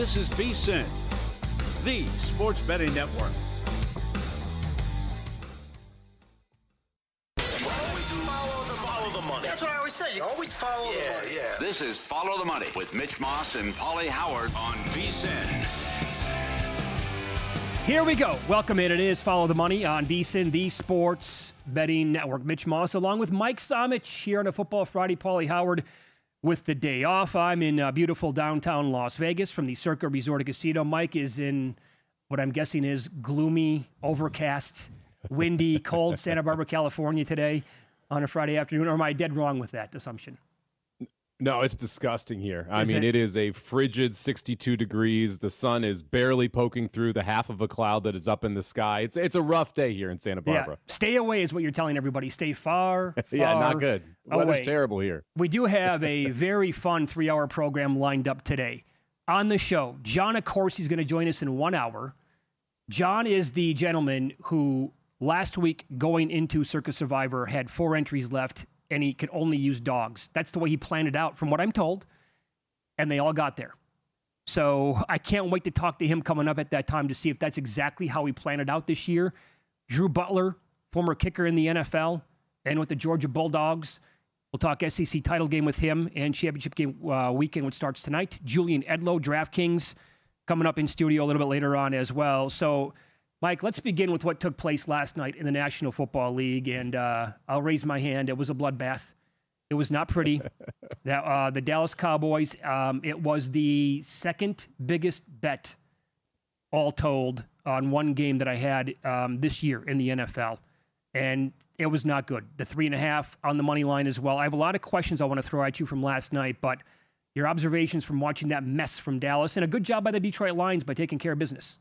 This is VSiN, the sports betting network. Follow the money. That's what I always say. You always follow the money. Yeah. This is Follow the Money with Mitch Moss and Paulie Howard on VSiN. Here we go. Welcome in. It is Follow the Money on VSiN, the sports betting network. Mitch Moss along with Mike Somich here on a Football Friday. Paulie Howard with the day off. I'm in beautiful downtown Las Vegas from the Circa Resort and Casino. Mike is in what I'm guessing is gloomy, overcast, windy, cold Santa Barbara, California today on a Friday afternoon. Or am I dead wrong with that assumption? No, it's disgusting here. It is a frigid 62 degrees. The sun is barely poking through the half of a cloud that is up in the sky. It's a rough day here in Santa Barbara. Yeah. Stay away is what you're telling everybody. Stay far, yeah, not good. Weather's terrible here. We do have a very fun 3-hour program lined up today. On the show, John, of course, he's going to join us in 1 hour. John is the gentleman who last week going into Circus Survivor had 4 entries left, and he could only use dogs. That's the way he planned it out, from what I'm told, and they all got there. So I can't wait to talk to him coming up at that time to see if that's exactly how he planned it out this year. Drew Butler, former kicker in the NFL, and with the Georgia Bulldogs. We'll talk SEC title game with him and championship game weekend, which starts tonight. Julian Edlow, DraftKings, coming up in studio a little bit later on as well. So, Mike, let's begin with what took place last night in the National Football League, and I'll raise my hand. It was a bloodbath. It was not pretty. The Dallas Cowboys, it was the second biggest bet, all told, on one game that I had this year in the NFL, and it was not good. The 3.5 on the money line as well. I have a lot of questions I want to throw at you from last night, but your observations from watching that mess from Dallas, and a good job by the Detroit Lions by taking care of business.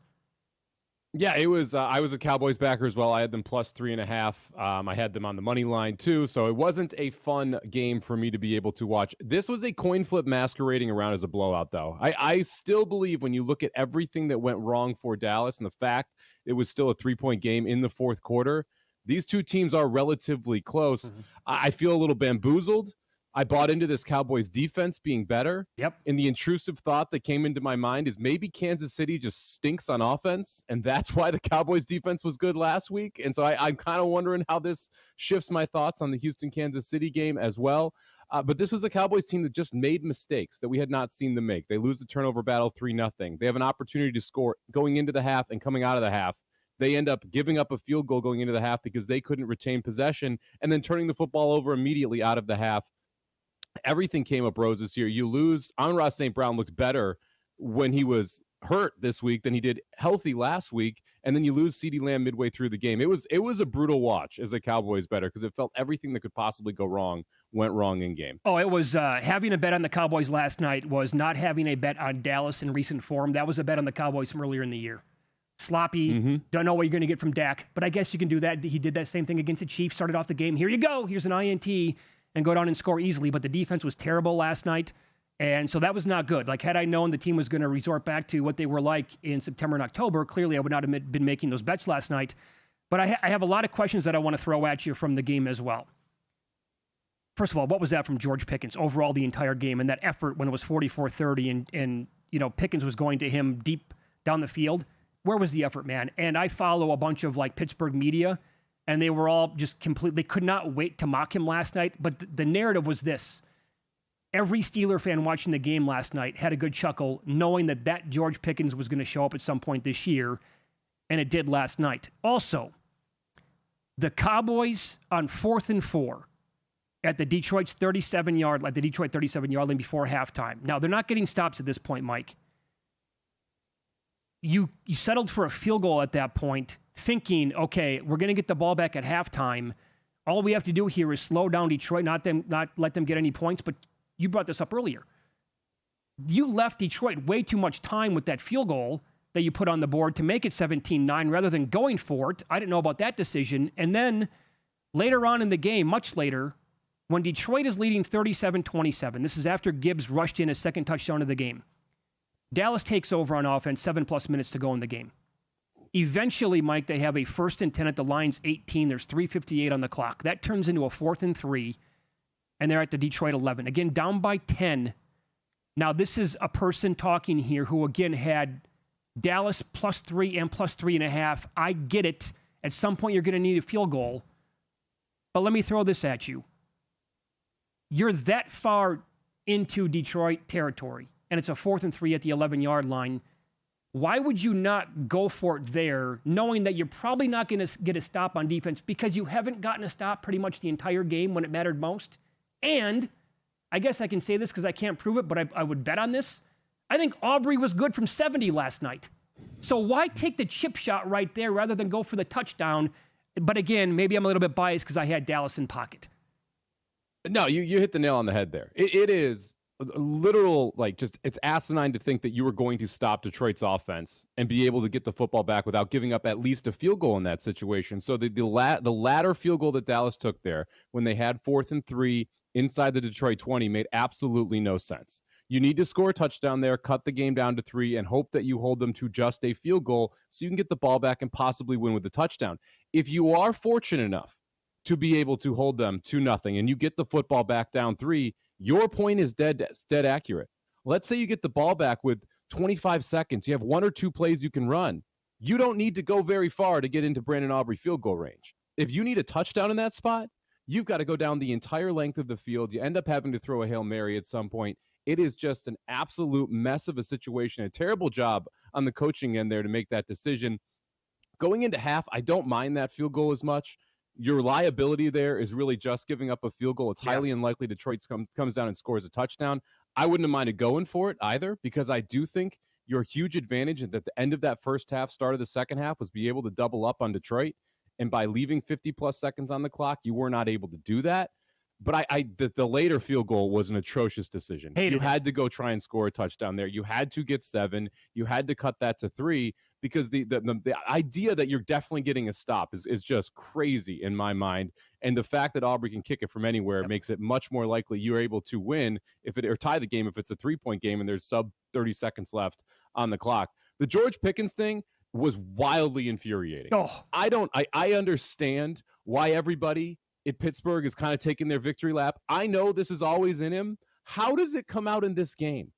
Yeah, it was. I was a Cowboys backer as well. I had them plus 3.5. I had them on the money line too. So it wasn't a fun game for me to be able to watch. This was a coin flip masquerading around as a blowout, though. I still believe when you look at everything that went wrong for Dallas and the fact it was still a 3-point game in the fourth quarter, these two teams are relatively close. Mm-hmm. I feel a little bamboozled. I bought into this Cowboys defense being better. Yep. And the intrusive thought that came into my mind is maybe Kansas City just stinks on offense, and that's why the Cowboys defense was good last week. And so I'm kind of wondering how this shifts my thoughts on the Houston-Kansas City game as well. But this was a Cowboys team that just made mistakes that we had not seen them make. They lose the turnover battle 3-0. They have an opportunity to score going into the half and coming out of the half. They end up giving up a field goal going into the half because they couldn't retain possession and then turning the football over immediately out of the half. Everything came up roses here. You lose. Amon-Ra St. Brown looked better when he was hurt this week than he did healthy last week, and then you lose CeeDee Lamb midway through the game. It was a brutal watch as a Cowboys bettor because it felt everything that could possibly go wrong went wrong in game. Oh, it was having a bet on the Cowboys last night was not having a bet on Dallas in recent form. That was a bet on the Cowboys from earlier in the year. Sloppy, Don't know what you're going to get from Dak, but I guess you can do that. He did that same thing against the Chiefs, started off the game. Here you go. Here's an INT. And go down and score easily, but the defense was terrible last night, and so that was not good. Like, had I known the team was going to resort back to what they were like in September and October, clearly I would not have been making those bets last night. But I have a lot of questions that I want to throw at you from the game as well. First of all, what was that from George Pickens overall the entire game, and that effort when it was 44-30 and Pickens was going to him deep down the field? Where was the effort, man? And I follow a bunch of Pittsburgh media, and they were all just they could not wait to mock him last night. But the narrative was this. Every Steeler fan watching the game last night had a good chuckle knowing that George Pickens was going to show up at some point this year, and it did last night. Also, the Cowboys on 4th and 4 at the Detroit 37-yard line before halftime. Now, they're not getting stops at this point, Mike. You settled for a field goal at that point, thinking, okay, we're going to get the ball back at halftime. All we have to do here is slow down Detroit, not let them get any points. But you brought this up earlier. You left Detroit way too much time with that field goal that you put on the board to make it 17-9 rather than going for it. I didn't know about that decision. And then later on in the game, much later, when Detroit is leading 37-27, this is after Gibbs rushed in a second touchdown of the game. Dallas takes over on offense, 7+ minutes to go in the game. Eventually, Mike, they have a 1st and 10 at the Lions 18. There's 3:58 on the clock. That turns into a 4th and 3, and they're at the Detroit 11. Again, down by 10 Now, this is a person talking here who, again, had Dallas +3 and +3.5. I get it. At some point, you're going to need a field goal. But let me throw this at you. You're that far into Detroit territory, and it's a 4th and 3 at the 11-yard line. Why would you not go for it there, knowing that you're probably not going to get a stop on defense because you haven't gotten a stop pretty much the entire game when it mattered most? And I guess I can say this because I can't prove it, but I would bet on this. I think Aubrey was good from 70 last night. So why take the chip shot right there rather than go for the touchdown? But again, maybe I'm a little bit biased because I had Dallas in pocket. No, you hit the nail on the head there. It is literal, it's asinine to think that you were going to stop Detroit's offense and be able to get the football back without giving up at least a field goal in that situation. So the latter field goal that Dallas took there when they had 4th and 3 inside the Detroit 20 made absolutely no sense. You need to score a touchdown there, cut the game down to 3, and hope that you hold them to just a field goal so you can get the ball back and possibly win with a touchdown. If you are fortunate enough to be able to hold them 2-0 and you get the football back down 3, your point is dead accurate. Let's say you get the ball back with 25 seconds. You have 1 or 2 plays you can run. You don't need to go very far to get into Brandon Aubrey field goal range. If you need a touchdown in that spot, you've got to go down the entire length of the field. You end up having to throw a Hail Mary at some point. It is just an absolute mess of a situation. A terrible job on the coaching end there to make that decision. Going into half, I don't mind that field goal as much. Your liability there is really just giving up a field goal. It's highly unlikely Detroit comes down and scores a touchdown. I wouldn't have minded going for it either, because I do think your huge advantage at the end of that first half, start of the second half, was be able to double up on Detroit. And by leaving 50-plus seconds on the clock, you were not able to do that. But the later field goal was an atrocious decision. You had to go try and score a touchdown there. You had to get 7. You had to cut that to 3 because the idea that you're definitely getting a stop is just crazy in my mind. And the fact that Aubrey can kick it from anywhere makes it much more likely you're able to win or tie the game if it's a 3-point game and there's sub 30 seconds left on the clock. The George Pickens thing was wildly infuriating. I understand why everybody in Pittsburgh is kind of taking their victory lap. I know this is always in him. How does it come out in this game?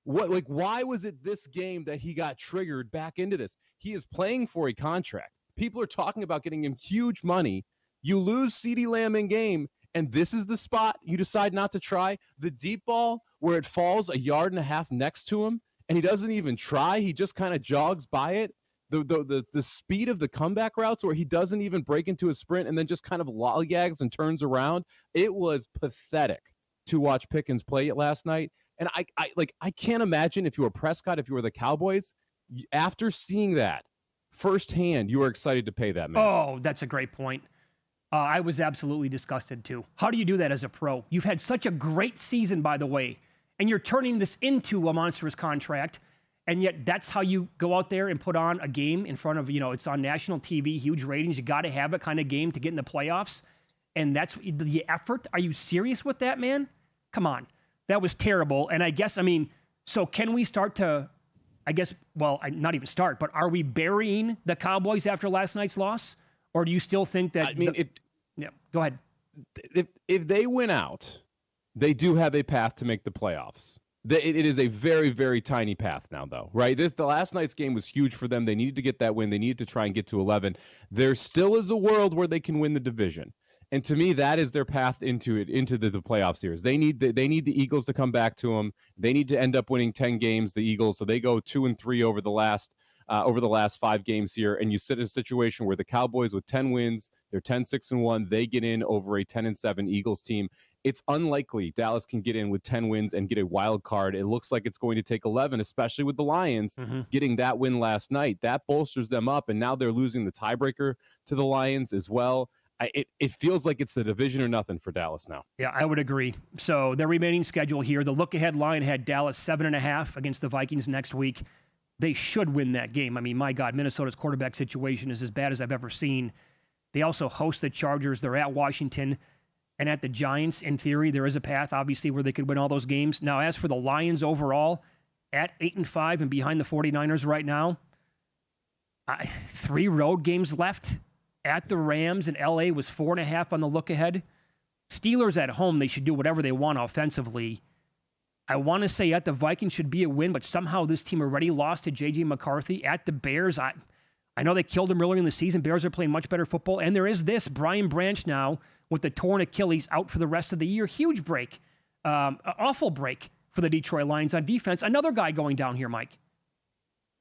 Why was it this game that he got triggered back into this? He is playing for a contract. People are talking about getting him huge money. You lose CeeDee Lamb in game, and this is the spot you decide not to try. The deep ball where it falls 1.5 yards next to him, and he doesn't even try. He just kind of jogs by it. The speed of the comeback routes where he doesn't even break into a sprint and then just kind of lollygags and turns around. It was pathetic to watch Pickens play it last night. And I can't imagine if you were Prescott, if you were the Cowboys, after seeing that firsthand, you were excited to pay that man. Oh, that's a great point. I was absolutely disgusted too. How do you do that as a pro? You've had such a great season, by the way, and you're turning this into a monstrous contract. And yet that's how you go out there and put on a game in front of, it's on national TV, huge ratings. You got to have a kind of game to get in the playoffs. And that's the effort. Are you serious with that, man? Come on. That was terrible. And so can we start to, not even start, but are we burying the Cowboys after last night's loss? Or do you still think that? Go ahead. If they win out, they do have a path to make the playoffs. It is a very, very tiny path now, though, right? The last night's game was huge for them. They needed to get that win. They needed to try and get to 11. There still is a world where they can win the division. And to me, that is their path into the playoff series. They need the Eagles to come back to them. They need to end up winning 10 games, the Eagles, so they go 2-3 over the last 5 games here. And you sit in a situation where the Cowboys with 10 wins, they're 10-6-1, they get in over a 10-7 Eagles team. It's unlikely Dallas can get in with 10 wins and get a wild card. It looks like it's going to take 11, especially with the Lions getting that win last night. That bolsters them up, and now they're losing the tiebreaker to the Lions as well. It feels like it's the division or nothing for Dallas now. Yeah, I would agree. So their remaining schedule here, the look-ahead line had Dallas 7.5 against the Vikings next week. They should win that game. My God, Minnesota's quarterback situation is as bad as I've ever seen. They also host the Chargers. They're at Washington and at the Giants. In theory, there is a path, obviously, where they could win all those games. Now, as for the Lions overall, at 8-5 and behind the 49ers right now, 3 road games left. At the Rams and LA was 4.5 on the look ahead. Steelers at home, they should do whatever they want offensively. I want to say at the Vikings should be a win, but somehow this team already lost to J.J. McCarthy. At the Bears, I know they killed him earlier in the season. Bears are playing much better football. And there is this, Brian Branch now with the torn Achilles out for the rest of the year. Huge break. Awful break for the Detroit Lions on defense. Another guy going down here, Mike.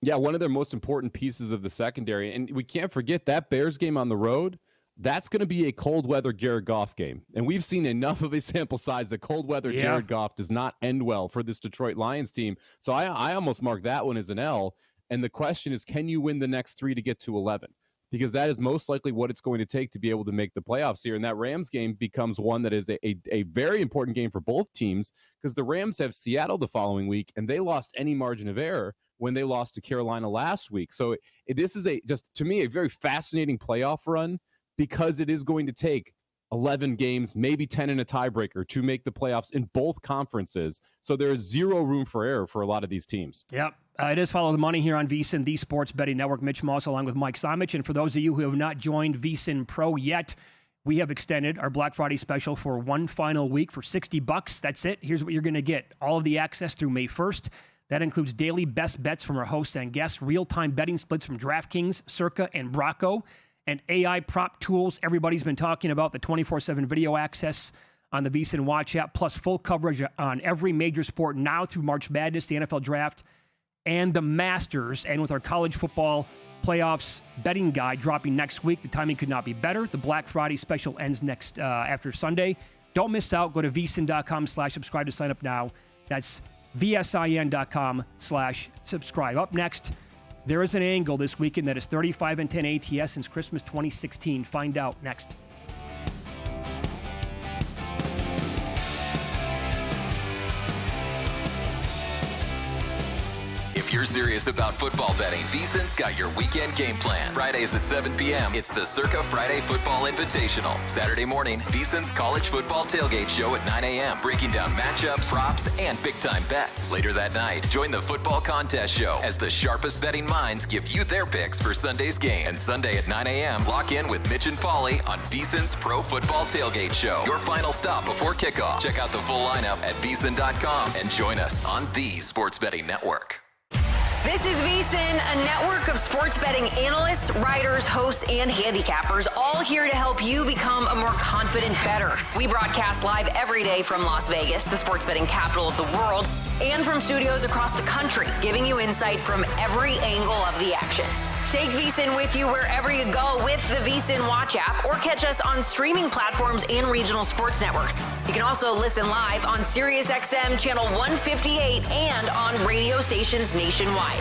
Yeah, one of their most important pieces of the secondary. And we can't forget that Bears game on the road. That's going to be a cold weather Jared Goff game. And we've seen enough of a sample size that cold weather Jared Goff does not end well for this Detroit Lions team. So I almost mark that one as an L. And the question is, can you win the next 3 to get to 11? Because that is most likely what it's going to take to be able to make the playoffs here. And that Rams game becomes one that is a very important game for both teams, because the Rams have Seattle the following week, and they lost any margin of error when they lost to Carolina last week. So this is just to me, a very fascinating playoff run, because it is going to take 11 games, maybe 10 in a tiebreaker to make the playoffs in both conferences. So there is zero room for error for a lot of these teams. Yep. It is Follow the Money here on VSiN, the Sports Betting Network. Mitch Moss along with Mike Simich. And for those of you who have not joined VSiN Pro yet, we have extended our Black Friday special for one final week for $60. That's it. Here's what you're going to get. All of the access through May 1st. That includes daily best bets from our hosts and guests, real-time betting splits from DraftKings, Circa, and Bracco, and AI prop tools everybody's been talking about, the 24/7 video access on the VSiN Watch app, plus full coverage on every major sport now through March Madness, the NFL Draft, and the Masters. And with our college football playoffs betting guide dropping next week, the timing could not be better. The Black Friday special ends next after Sunday. Don't miss out. Go to vsin.com/subscribe to sign up now. That's vsin.com/subscribe. Up next, there is an angle this weekend that is 35-10 ATS since Christmas 2016. Find out next. If you're serious about football betting, VSiN's got your weekend game plan. Fridays at 7 p.m., it's the Circa Friday Football Invitational. Saturday morning, VSiN's college football tailgate show at 9 a.m., breaking down matchups, props, and big-time bets. Later that night, join the football contest show as the sharpest betting minds give you their picks for Sunday's game. And Sunday at 9 a.m., lock in with Mitch and Paulie on VSiN's Pro Football Tailgate Show. Your final stop before kickoff. Check out the full lineup at vsin.com and join us on the Sports Betting Network. This is VSiN, a network of sports betting analysts, writers, hosts, and handicappers, all here to help you become a more confident bettor. We broadcast live every day from Las Vegas, the sports betting capital of the world, and from studios across the country, giving you insight from every angle of the action. Take VSiN with you wherever you go with the VSiN Watch app, or catch us on streaming platforms and regional sports networks. You can also listen live on SiriusXM channel 158 and on radio stations nationwide.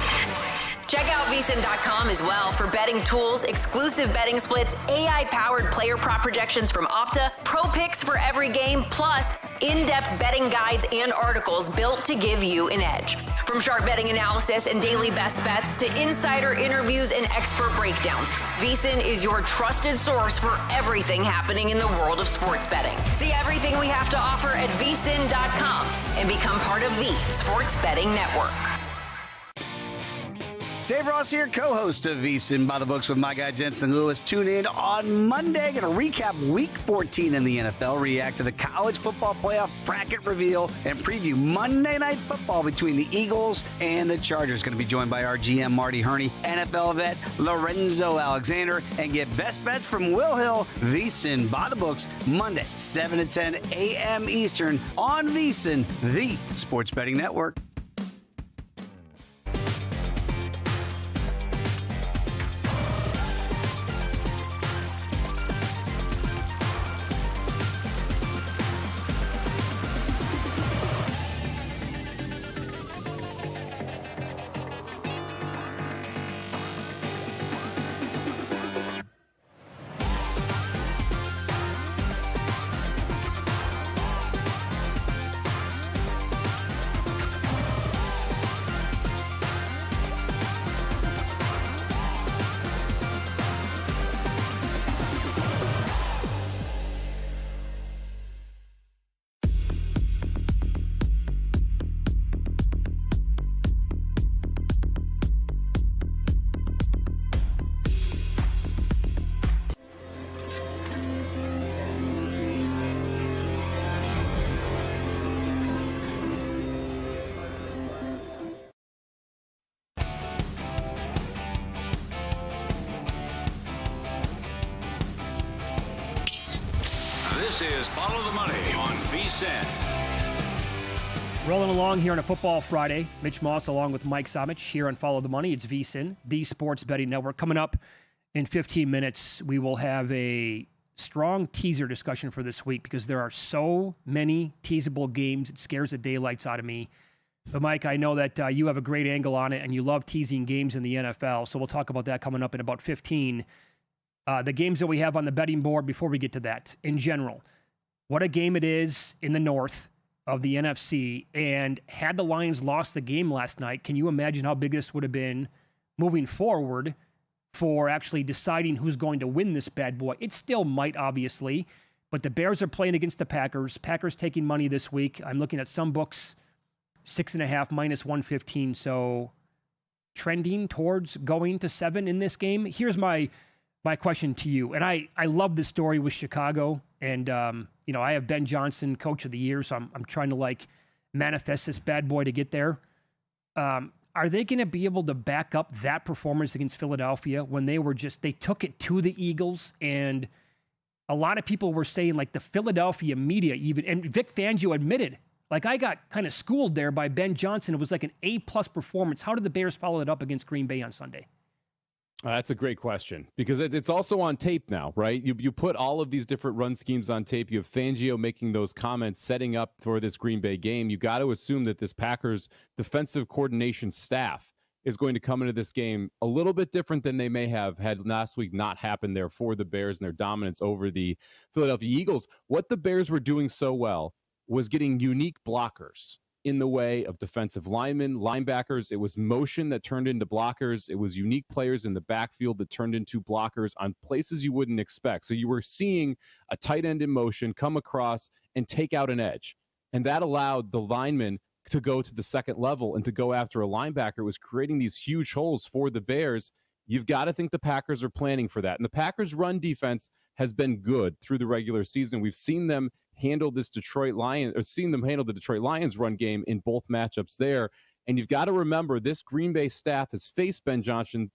Check out vsin.com as well for betting tools, exclusive betting splits, AI-powered player prop projections from Opta, pro picks for every game, plus in-depth betting guides and articles built to give you an edge. From sharp betting analysis and daily best bets to insider interviews and expert breakdowns, VSiN is your trusted source for everything happening in the world of sports betting. See everything we have to offer at vsin.com and become part of the Sports Betting Network. Dave Ross here, co-host of VSiN by the Books with my guy Jensen Lewis. Tune in on Monday. Going to recap Week 14 in the NFL, react to the college football playoff bracket reveal, and preview Monday Night Football between the Eagles and the Chargers. Going to be joined by our GM Marty Herney, NFL vet Lorenzo Alexander, and get best bets from Will Hill. VSiN by the Books, Monday, 7 to 10 a.m. Eastern on VSiN, the Sports Betting Network. This is Follow the Money on VSiN. Rolling along here on a Football Friday. Mitch Moss along with Mike Somich here on Follow the Money. It's VSiN, the Sports Betting Network. Coming up in 15 minutes, we will have a strong teaser discussion for this week because there are so many teasable games. It scares the daylights out of me. But, Mike, I know that you have a great angle on it, and you love teasing games in the NFL, so we'll talk about that coming up in about 15. The games that we have on the betting board before we get to that, in general, what a game it is in the north of the NFC, and had the Lions lost the game last night, can you imagine how big this would have been moving forward for actually deciding who's going to win this bad boy? It still might, obviously, but the Bears are playing against the Packers. Packers taking money this week. I'm looking at some books, 6.5 minus 115, so trending towards going to 7 in this game. Here's my question to you, and I love this story with Chicago, and I have Ben Johnson, Coach of the Year, so I'm trying to manifest this bad boy to get there. Are they going to be able to back up that performance against Philadelphia when they took it to the Eagles? And a lot of people were saying the Philadelphia media even, and Vic Fangio admitted, I got kind of schooled there by Ben Johnson. It was like an A-plus performance. How did the Bears follow it up against Green Bay on Sunday? That's a great question because it's also on tape now, right? You put all of these different run schemes on tape. You have Fangio making those comments, setting up for this Green Bay game. You got to assume that this Packers defensive coordination staff is going to come into this game a little bit different than they may have had last week not happened there for the Bears and their dominance over the Philadelphia Eagles. What the Bears were doing so well was getting unique blockers in the way of defensive linemen, linebackers. It was motion that turned into blockers. It was unique players in the backfield that turned into blockers on places you wouldn't expect. So you were seeing a tight end in motion come across and take out an edge. And that allowed the linemen to go to the second level and to go after a linebacker. It was creating these huge holes for the Bears. You've got to think the Packers are planning for that. And the Packers' run defense has been good through the regular season. We've seen them handle the Detroit Lions run game in both matchups there. And you've got to remember this Green Bay staff has faced Ben Johnson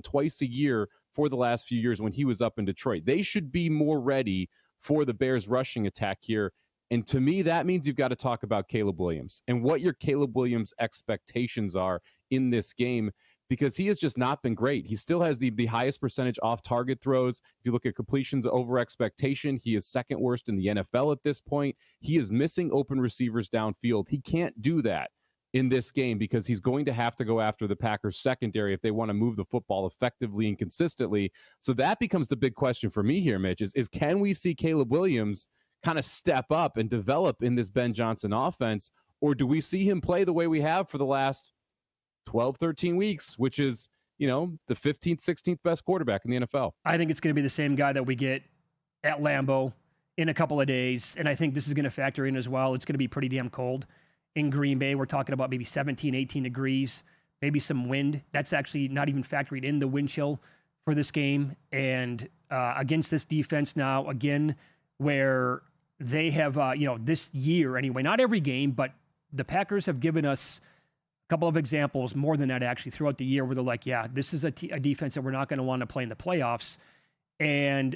twice a year for the last few years when he was up in Detroit. They should be more ready for the Bears rushing attack here. And to me, that means you've got to talk about Caleb Williams and what your Caleb Williams expectations are in this game, because he has just not been great. He still has the highest percentage off-target throws. If you look at completions over expectation, he is second worst in the NFL at this point. He is missing open receivers downfield. He can't do that in this game because he's going to have to go after the Packers secondary if they want to move the football effectively and consistently. So that becomes the big question for me here, Mitch, is can we see Caleb Williams kind of step up and develop in this Ben Johnson offense, or do we see him play the way we have for the last 12, 13 weeks, which is, the 15th, 16th best quarterback in the NFL? I think it's going to be the same guy that we get at Lambeau in a couple of days, and I think this is going to factor in as well. It's going to be pretty damn cold in Green Bay. We're talking about maybe 17, 18 degrees, maybe some wind. That's actually not even factoring in the wind chill for this game. And against this defense now, again, where they have, this year anyway, not every game, but the Packers have given us a couple of examples, more than that actually, throughout the year where they're like, yeah, this is a defense that we're not going to want to play in the playoffs. And,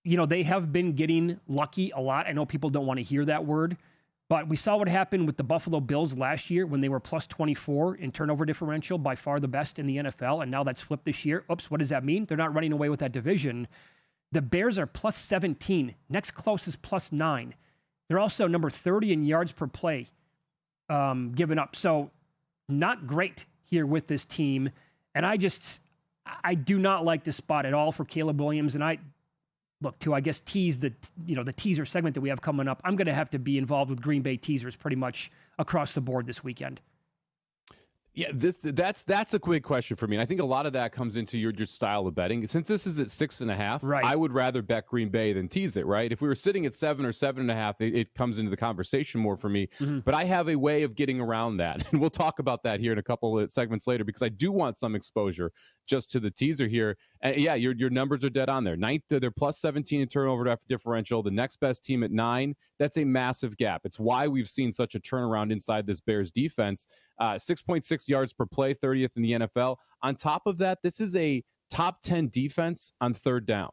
they have been getting lucky a lot. I know people don't want to hear that word, but we saw what happened with the Buffalo Bills last year when they were plus 24 in turnover differential, by far the best in the NFL. And now that's flipped this year. Oops, what does that mean? They're not running away with that division. The Bears are plus 17. Next closest plus 9. They're also number 30 in yards per play given up. So not great here with this team. And I do not like this spot at all for Caleb Williams. And I look to, tease the teaser segment that we have coming up. I'm going to have to be involved with Green Bay teasers pretty much across the board this weekend. Yeah, that's a quick question for me. And I think a lot of that comes into your style of betting. Since this is at 6.5, right, I would rather bet Green Bay than tease it, right? If we were sitting at 7 or 7.5, it comes into the conversation more for me. Mm-hmm. But I have a way of getting around that. And we'll talk about that here in a couple of segments later, because I do want some exposure just to the teaser here. And yeah, your numbers are dead on there. They're plus 17 in turnover differential. The next best team at 9. That's a massive gap. It's why we've seen such a turnaround inside this Bears defense. 6.6 yards per play, 30th in the NFL. On top of that, this is a top 10 defense on third down.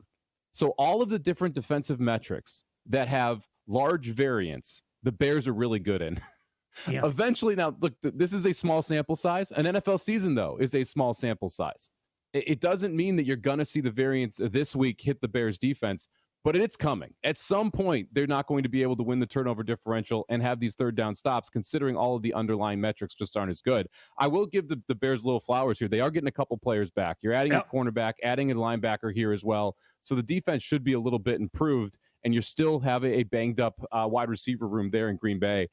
So all of the different defensive metrics that have large variance, the Bears are really good in. Yeah. Eventually, now, look, this is a small sample size. An NFL season, though, is a small sample size. It doesn't mean that you're going to see the variance this week hit the Bears defense, but it's coming. At some point, they're not going to be able to win the turnover differential and have these third down stops, considering all of the underlying metrics just aren't as good. I will give the Bears little flowers here. They are getting a couple players back. You're adding a cornerback, adding a linebacker here as well. So the defense should be a little bit improved, and you still have a banged-up wide receiver room there in Green Bay.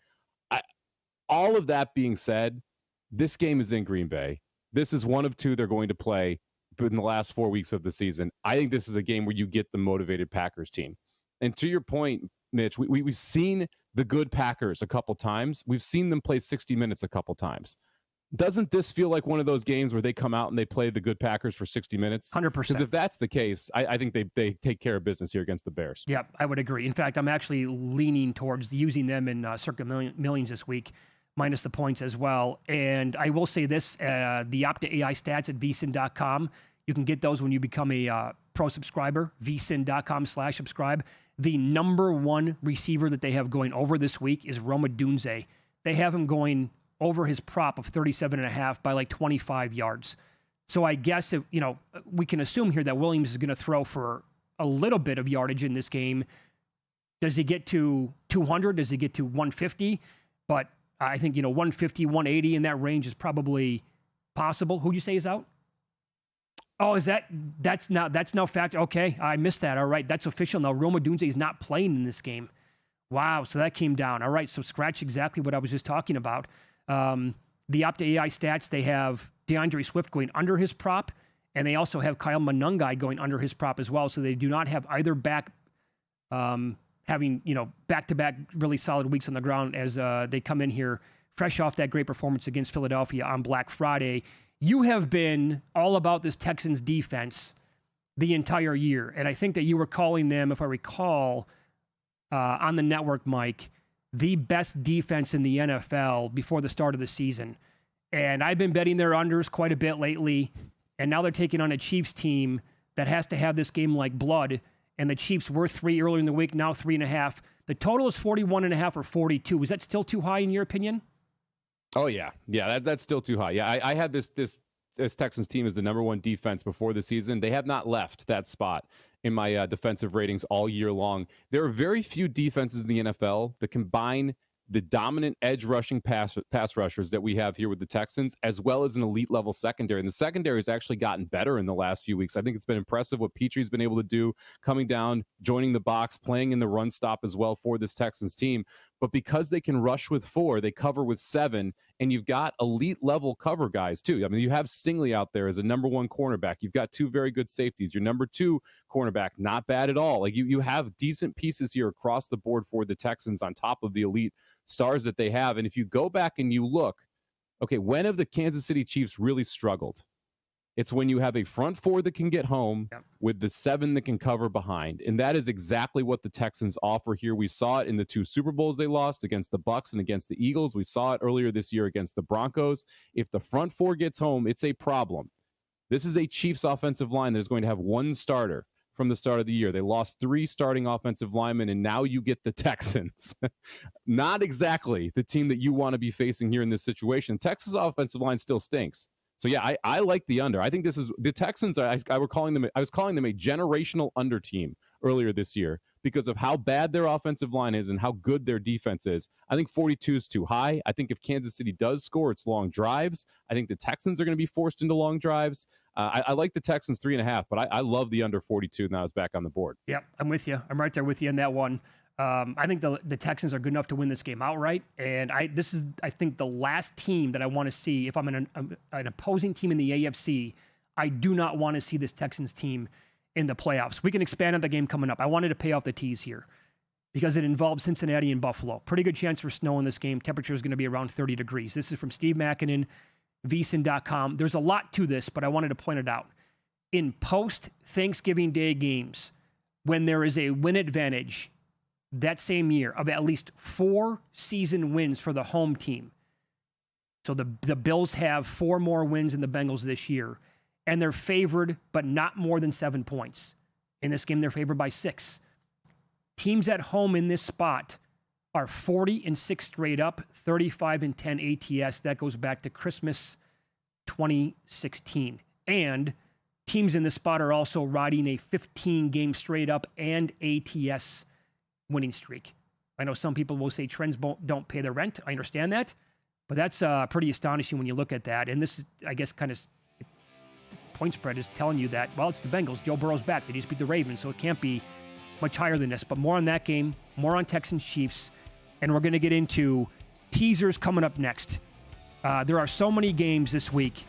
All of that being said, this game is in Green Bay. This is one of two they're going to play in the last 4 weeks of the season. I think this is a game where you get the motivated Packers team. And to your point, Mitch, we've seen the good Packers a couple times. We've seen them play 60 minutes a couple times. Doesn't this feel like one of those games where they come out and they play the good Packers for 60 minutes? 100%. Because if that's the case, I think they take care of business here against the Bears. Yeah, I would agree. In fact, I'm actually leaning towards using them in circa millions this week, minus the points as well. And I will say this, the Opta AI stats at VSiN.com, you can get those when you become a pro subscriber, VSiN.com/subscribe. The number one receiver that they have going over this week is Rome Odunze. They have him going over his prop of 37.5 by like 25 yards. So I guess, we can assume here that Williams is going to throw for a little bit of yardage in this game. Does he get to 200? Does he get to 150? But I think, 150, 180 in that range is probably possible. Who'd you say is out? Oh, that's now fact. Okay, I missed that. All right, that's official now. Rome Odunze is not playing in this game. Wow, so that came down. All right, so scratch exactly what I was just talking about. The Opta AI stats, they have DeAndre Swift going under his prop, and they also have Kyle Monangai going under his prop as well. So they do not have either back having, back-to-back really solid weeks on the ground as they come in here fresh off that great performance against Philadelphia on Black Friday. You have been all about this Texans defense the entire year, and I think that you were calling them, if I recall, on the network, Mike, the best defense in the NFL before the start of the season. And I've been betting their unders quite a bit lately, and now they're taking on a Chiefs team that has to have this game like blood, and the Chiefs were 3 earlier in the week, now 3.5. The total is 41.5 or 42. Is that still too high in your opinion? Oh, yeah. Yeah, that's still too high. Yeah, I had this Texans team as the number one defense before the season. They have not left that spot in my defensive ratings all year long. There are very few defenses in the NFL that combine the dominant edge rushing pass rushers that we have here with the Texans, as well as an elite level secondary. And the secondary has actually gotten better in the last few weeks. I think it's been impressive what Petrie's been able to do, coming down, joining the box, playing in the run stop as well for this Texans team. But because they can rush with 4, they cover with 7, and you've got elite level cover guys too. I mean, you have Stingley out there as a number 1 cornerback. You've got 2 very good safeties. Your number 2 cornerback, not bad at all. Like you have decent pieces here across the board for the Texans on top of the elite stars that they have. And if you go back and you look, okay, when have the Kansas City Chiefs really struggled? It's when you have a front 4 that can get home with the 7 that can cover behind. And that is exactly what the Texans offer here. We saw it in the 2 Super Bowls they lost against the Bucs and against the Eagles. We saw it earlier this year against the Broncos. If the front 4 gets home, it's a problem. This is a Chiefs offensive line that is going to have 1 starter from the start of the year. They lost 3 starting offensive linemen, and now you get the Texans. Not exactly the team that you want to be facing here in this situation. Texas offensive line still stinks. So yeah, I like the under. I think this is the Texans. I was calling them a generational under team earlier this year because of how bad their offensive line is and how good their defense is. I think 42 is too high. I think if Kansas City does score, it's long drives. I think the Texans are going to be forced into long drives. I like the Texans 3.5, but I love the under 42 now it's back on the board. Yep, I'm with you. I'm right there with you in that one. I think the Texans are good enough to win this game outright, and I think the last team that I want to see if I'm an opposing team in the AFC. I do not want to see this Texans team in the playoffs. We can expand on the game coming up. I wanted to pay off the tees here because it involves Cincinnati and Buffalo. Pretty good chance for snow in this game. Temperature is going to be around 30 degrees. This is from Steve Makinen, VSiN.com. There's a lot to this, but I wanted to point it out. In post-Thanksgiving Day games, when there is a win advantage that same year of at least 4 season wins for the home team. So the Bills have 4 more wins than the Bengals this year, and they're favored, but not more than 7 points. In this game, they're favored by 6. Teams at home in this spot are 40-6 straight up, 35-10 ATS. That goes back to Christmas 2016. And teams in this spot are also riding a 15-game straight up and ATS winning streak. I know some people will say trends don't pay their rent. I understand that. But that's pretty astonishing when you look at that. And this is, I guess, kind of point spread is telling you that, well, it's the Bengals. Joe Burrow's back. They just beat the Ravens, so it can't be much higher than this. But more on that game, more on Texans-Chiefs, and we're going to get into teasers coming up next. There are so many games this week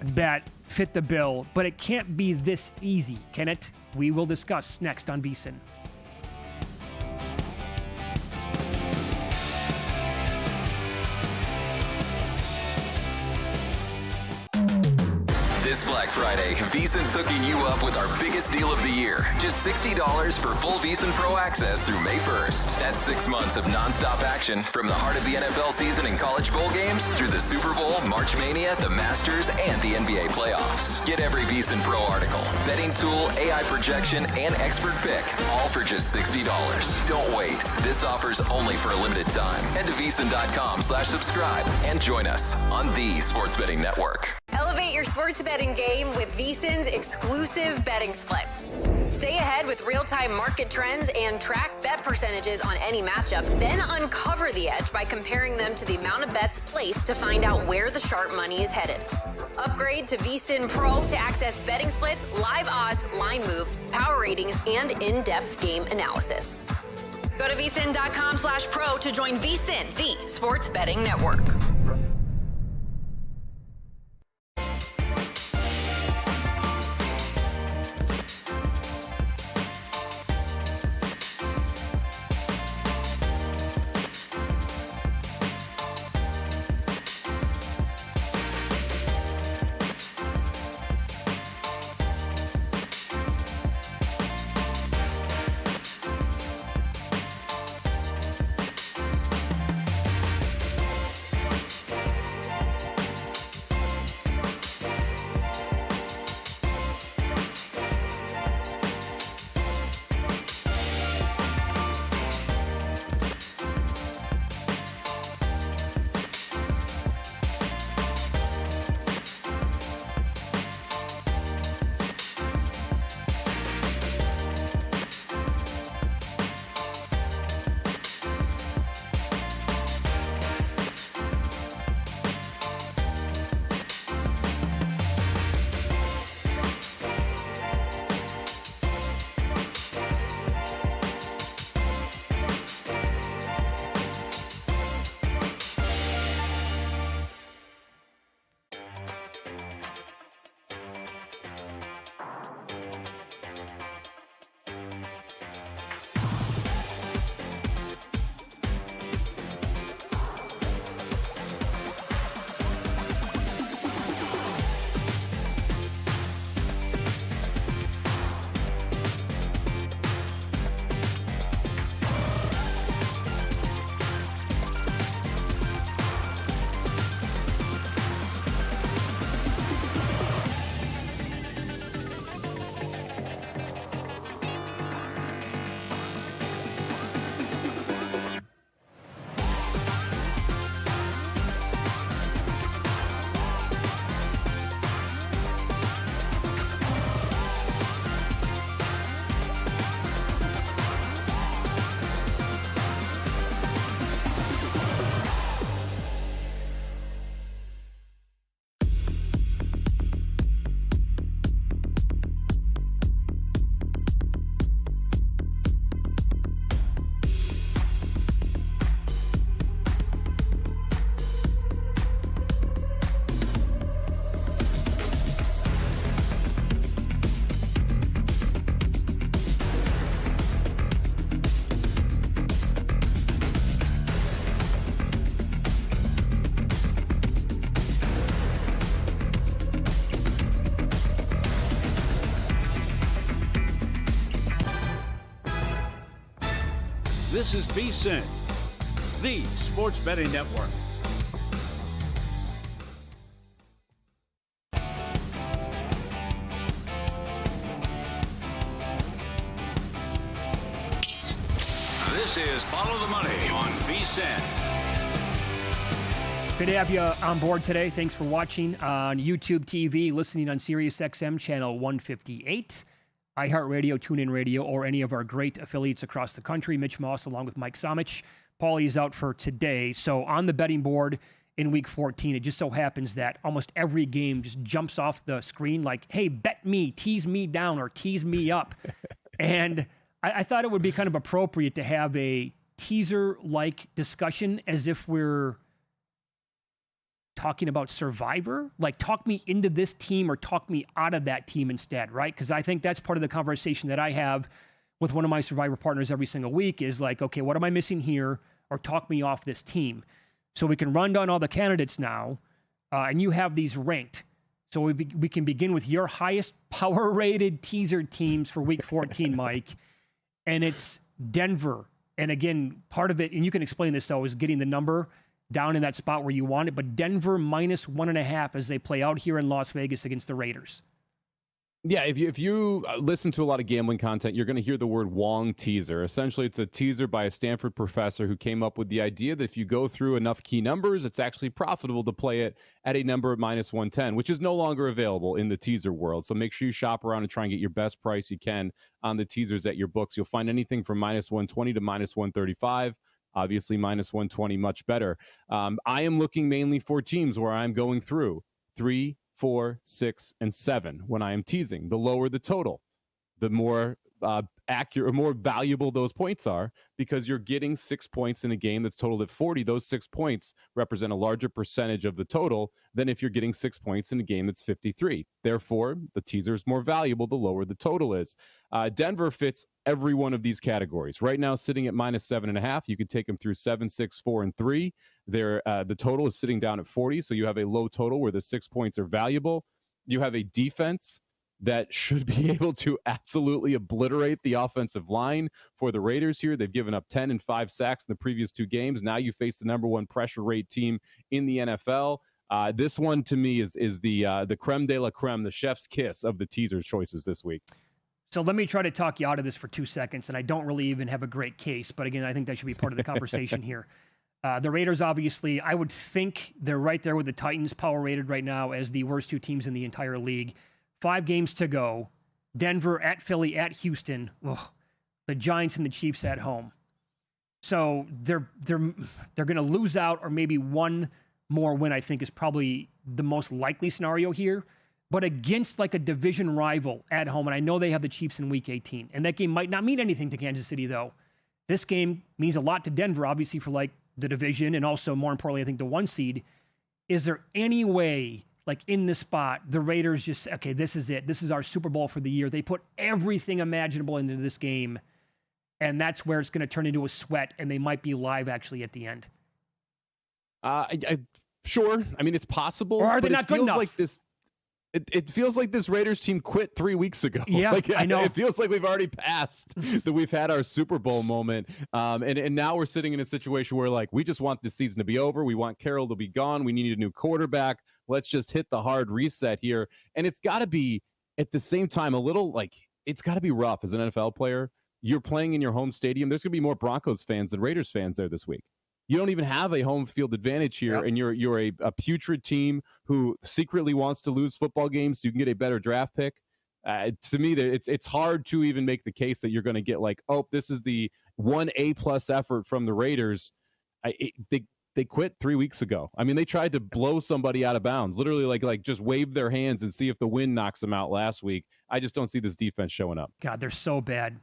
that fit the bill, but it can't be this easy, can it? We will discuss next on VSiN. This Black Friday, VSiN's hooking you up with our biggest deal of the year. Just $60 for full VSiN Pro access through May 1st. That's 6 months of nonstop action from the heart of the NFL season and college bowl games through the Super Bowl, March Mania, the Masters, and the NBA playoffs. Get every VSiN Pro article, betting tool, AI projection, and expert pick, all for just $60. Don't wait. This offer's only for a limited time. Head to VSiN.com/subscribe and join us on the Sports Betting Network. Elevate your sports betting game with VSiN's exclusive betting splits. Stay ahead with real-time market trends and track bet percentages on any matchup. Then uncover the edge by comparing them to the amount of bets placed to find out where the sharp money is headed. Upgrade to VSiN Pro to access betting splits, live odds, line moves, power ratings, and in-depth game analysis. Go to VSiN.com/pro to join VSiN, the sports betting network. This is VSiN, the sports betting network. This is Follow the Money on VSiN. Good to have you on board today. Thanks for watching on YouTube TV, listening on Sirius XM channel 158, iHeartRadio, TuneIn Radio, or any of our great affiliates across the country. Mitch Moss along with Mike Somich. Paulie is out for today. So on the betting board in Week 14, it just so happens that almost every game just jumps off the screen like, hey, bet me, tease me down, or tease me up. And I thought it would be kind of appropriate to have a teaser-like discussion as if we're talking about Survivor, like talk me into this team or talk me out of that team instead, right? Because I think that's part of the conversation that I have with one of my Survivor partners every single week is like, okay, what am I missing here? Or talk me off this team. So we can run down all the candidates now, and you have these ranked. So we can begin with your highest power-rated teaser teams for Week 14, Mike, and it's Denver. And again, part of it, and you can explain this though, is getting the number down in that spot where you want it, but Denver minus 1.5 as they play out here in Las Vegas against the Raiders. Yeah, if you listen to a lot of gambling content, you're going to hear the word Wong teaser. Essentially, it's a teaser by a Stanford professor who came up with the idea that if you go through enough key numbers, it's actually profitable to play it at a number of minus 110, which is no longer available in the teaser world. So make sure you shop around and try and get your best price you can on the teasers at your books. You'll find anything from minus 120 to minus 135. Obviously, minus 120, much better. I am looking mainly for teams where I'm going through 3, 4, 6, and 7 when I am teasing. The lower the total, the more accurate or more valuable those points are, because you're getting 6 points in a game that's totaled at 40. Those 6 points represent a larger percentage of the total than if you're getting 6 points in a game that's 53. Therefore, the teaser is more valuable the lower the total is. Denver fits every one of these categories. Right now, sitting at minus 7.5, you could take them through 7, 6, 4, and 3. The total is sitting down at 40, so you have a low total where the 6 points are valuable. You have a defense that should be able to absolutely obliterate the offensive line for the Raiders here. They've given up 10 and 5 sacks in the previous 2 games. Now you face the number 1 pressure rate team in the NFL. This one, to me, is the creme de la creme, the chef's kiss of the teaser choices this week. So let me try to talk you out of this for 2 seconds, and I don't really even have a great case, but again, I think that should be part of the conversation here. The Raiders, obviously, I would think they're right there with the Titans, power rated right now as the worst 2 teams in the entire league. 5 games to go. Denver at Philly at Houston. Ugh. The Giants and the Chiefs at home. So they're going to lose out, or maybe one more win, I think, is probably the most likely scenario here. But against like a division rival at home, and I know they have the Chiefs in Week 18, and that game might not mean anything to Kansas City, though. This game means a lot to Denver, obviously, for like the division, and also, more importantly, I think the 1 seed. Is there any way, like in this spot, the Raiders just, okay, this is it. This is our Super Bowl for the year. They put everything imaginable into this game, and that's where it's going to turn into a sweat, and they might be live actually at the end. Sure. I mean, it's possible. Or are they not good enough? Like this. It feels like this Raiders team quit 3 weeks ago. Yeah, like, I know. It feels like we've already passed that we've had our Super Bowl moment. And now we're sitting in a situation where, like, we just want this season to be over. We want Carroll to be gone. We need a new quarterback. Let's just hit the hard reset here. And it's got to be, at the same time, a little, like, it's got to be rough as an NFL player. You're playing in your home stadium. There's going to be more Broncos fans than Raiders fans there this week. You don't even have a home field advantage here, and you're a putrid team who secretly wants to lose football games so you can get a better draft pick. To me, it's hard to even make the case that you're going to get like, oh, this is the 1 A+ effort from the Raiders. They quit 3 weeks ago. I mean, they tried to blow somebody out of bounds, literally like just wave their hands and see if the wind knocks them out last week. I just don't see this defense showing up. God, they're so bad.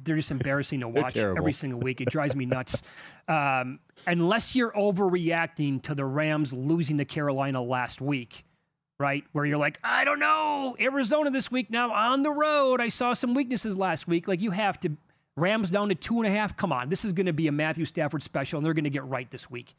They're just embarrassing to watch every single week. It drives me nuts. Unless you're overreacting to the Rams losing to Carolina last week, right? Where you're like, I don't know, Arizona this week now on the road. I saw some weaknesses last week. Like, you have to. Rams down to 2.5. Come on, this is going to be a Matthew Stafford special, and they're going to get right this week.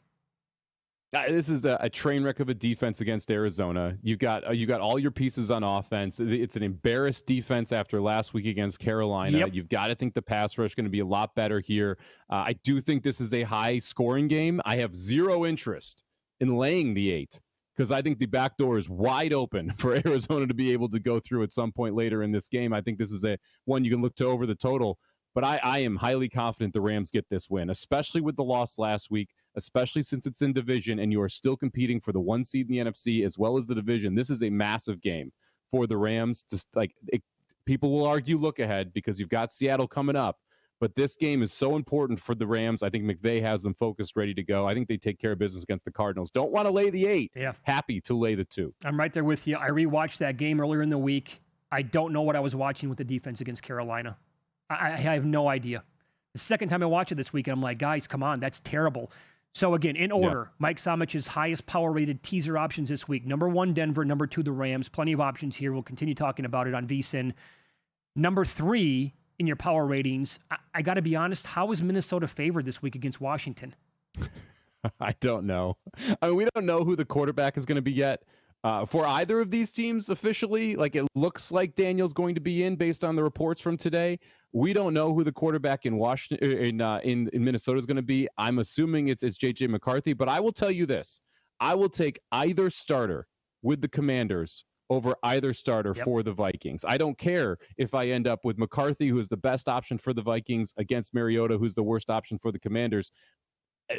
This is a train wreck of a defense against Arizona. You got all your pieces on offense. It's an embarrassed defense after last week against Carolina. Yep. You've got to think the pass rush is going to be a lot better here. I do think this is a high-scoring game. I have zero interest in laying the 8 because I think the back door is wide open for Arizona to be able to go through at some point later in this game. I think this is one you can look to over the total. But I am highly confident the Rams get this win, especially with the loss last week, especially since it's in division and you are still competing for the 1 seed in the NFC as well as the division. This is a massive game for the Rams. Just people will argue look ahead because you've got Seattle coming up. But this game is so important for the Rams. I think McVay has them focused, ready to go. I think they take care of business against the Cardinals. Don't want to lay the 8. Yeah. Happy to lay the 2. I'm right there with you. I rewatched that game earlier in the week. I don't know what I was watching with the defense against Carolina. I have no idea. The second time I watched it this week, I'm like, guys, come on, that's terrible. So again, in order, Mike Samich's highest power-rated teaser options this week. Number 1, Denver. Number 2, the Rams. Plenty of options here. We'll continue talking about it on VSiN. Number 3 in your power ratings, I got to be honest, how is Minnesota favored this week against Washington? I don't know. I mean, we don't know who the quarterback is going to be yet. For either of these teams officially, like it looks like Daniel's going to be in based on the reports from today. We don't know who the quarterback in Washington in Minnesota is going to be. I'm assuming it's JJ McCarthy, but I will tell you this. I will take either starter with the Commanders over either starter for the Vikings. I don't care if I end up with McCarthy, who is the best option for the Vikings, against Mariota, who's the worst option for the Commanders.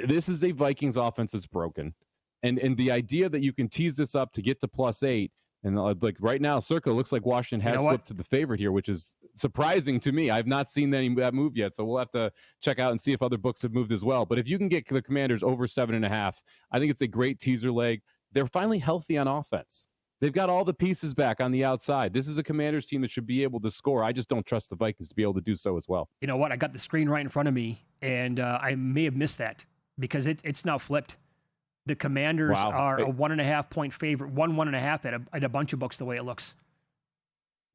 This is a Vikings offense that's broken. And the idea that you can tease this up to get to +8, and like right now, Circa looks like Washington has flipped to the favorite here, which is surprising to me. I've not seen that move yet, so we'll have to check out and see if other books have moved as well. But if you can get the Commanders over 7.5, I think it's a great teaser leg. They're finally healthy on offense. They've got all the pieces back on the outside. This is a Commanders team that should be able to score. I just don't trust the Vikings to be able to do so as well. You know what? I got the screen right in front of me, and I may have missed that because it's now flipped. The Commanders are a 1.5 point favorite, 1.5 at a bunch of books the way it looks.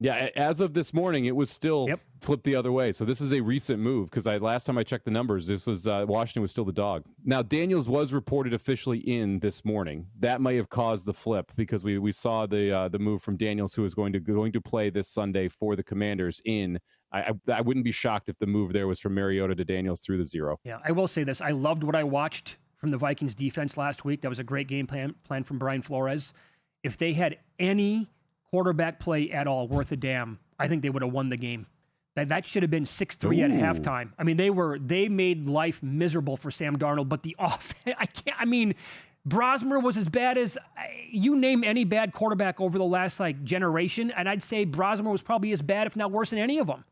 Yeah, as of this morning, it was still flipped the other way. So this is a recent move because last time I checked the numbers, this was Washington was still the dog. Now, Daniels was reported officially in this morning. That may have caused the flip because we saw the move from Daniels, who is going to play this Sunday for the Commanders in. I wouldn't be shocked if the move there was from Mariota to Daniels through the 0. Yeah, I will say this. I loved what I watched from the Vikings defense last week. That was a great game plan from Brian Flores. If they had any quarterback play at all worth a damn, I think they would have won the game. That should have been 6-3 at halftime. I mean, they made life miserable for Sam Darnold, but the offense, Brosmer was as bad as you name any bad quarterback over the last generation, and I'd say Brosmer was probably as bad, if not worse, than any of them.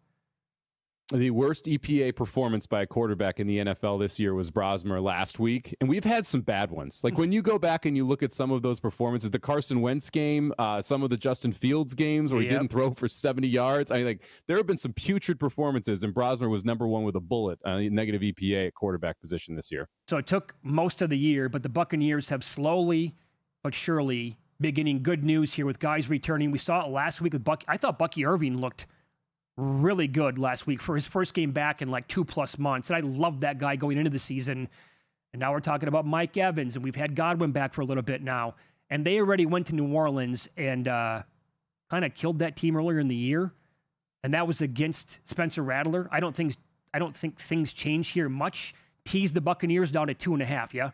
The worst EPA performance by a quarterback in the NFL this year was Brosmer last week, and we've had some bad ones. Like when you go back and you look at some of those performances, the Carson Wentz game, some of the Justin Fields games where he didn't throw for 70 yards. I mean, there have been some putrid performances, and Brosmer was number 1 with a bullet, negative EPA at quarterback position this year. So it took most of the year, but the Buccaneers have slowly but surely beginning good news here with guys returning. We saw it last week with Bucky. I thought Bucky Irving looked really good last week for his first game back in 2+ months. And I loved that guy going into the season. And now we're talking about Mike Evans, and we've had Godwin back for a little bit now. And they already went to New Orleans and kind of killed that team earlier in the year. And that was against Spencer Rattler. I don't think things change here much. Tease the Buccaneers down to 2.5, yeah?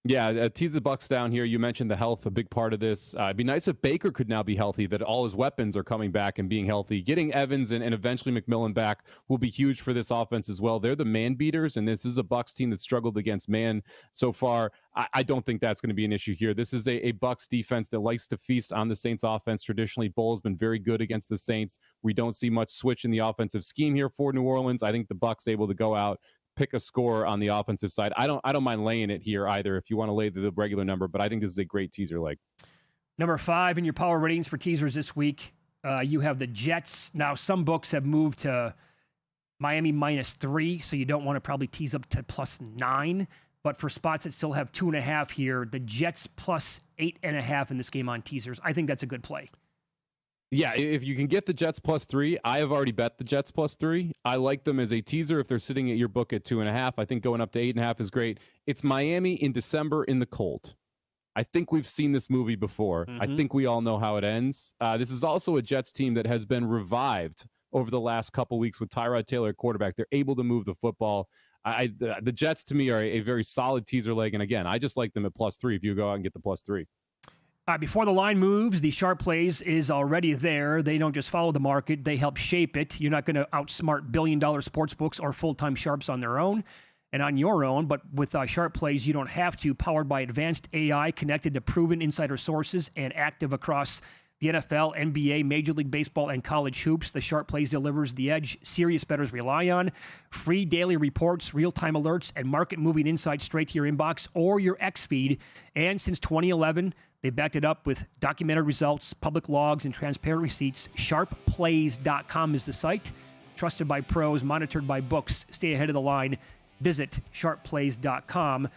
Yeah, tease the Bucs down here. You mentioned the health, a big part of this. It'd be nice if Baker could now be healthy, that all his weapons are coming back and being healthy. Getting Evans and eventually McMillan back will be huge for this offense as well. They're the man beaters, and this is a Bucs team that struggled against man so far. I don't think that's going to be an issue here. This is a Bucs defense that likes to feast on the Saints offense. Traditionally, Bull's been very good against the Saints. We don't see much switch in the offensive scheme here for New Orleans. I think the Bucs able to go out, pick a score on the offensive side. I don't mind laying it here either if you want to lay the regular number, but I think this is a great teaser leg. Number 5 in your power ratings for teasers this week, you have the Jets. Now, some books have moved to Miami -3, so you don't want to probably tease up to +9. But for spots that still have 2.5 here, the Jets +8.5 in this game on teasers. I think that's a good play. Yeah, if you can get the Jets +3, I have already bet the Jets +3. I like them as a teaser if they're sitting at your book at 2.5. I think going up to 8.5 is great. It's Miami in December in the cold. I think we've seen this movie before. I think we all know how it ends. This is also a Jets team that has been revived over the last couple weeks with Tyrod Taylor at quarterback. They're able to move the football. The Jets, to me, are a very solid teaser leg. And again, I just like them at +3 if you go out and get the +3. Before the line moves, the sharp plays is already there. They don't just follow the market, they help shape it. You're not going to outsmart billion-dollar sports books or full-time sharps on their own and on your own, but with sharp plays, you don't have to. Powered by advanced AI, connected to proven insider sources, and active across the NFL, NBA, Major League Baseball, and college hoops. The Sharp Plays delivers the edge serious bettors rely on. Free daily reports, real-time alerts, and market-moving insights straight to your inbox or your X feed. And since 2011, they backed it up with documented results, public logs, and transparent receipts. SharpPlays.com is the site. Trusted by pros, monitored by books. Stay ahead of the line. Visit SharpPlays.com.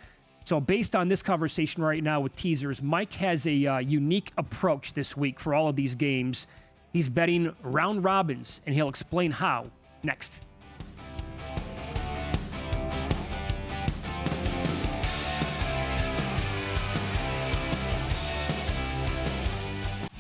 So based on this conversation right now with teasers, Mike has a unique approach this week for all of these games. He's betting round robins, and he'll explain how next.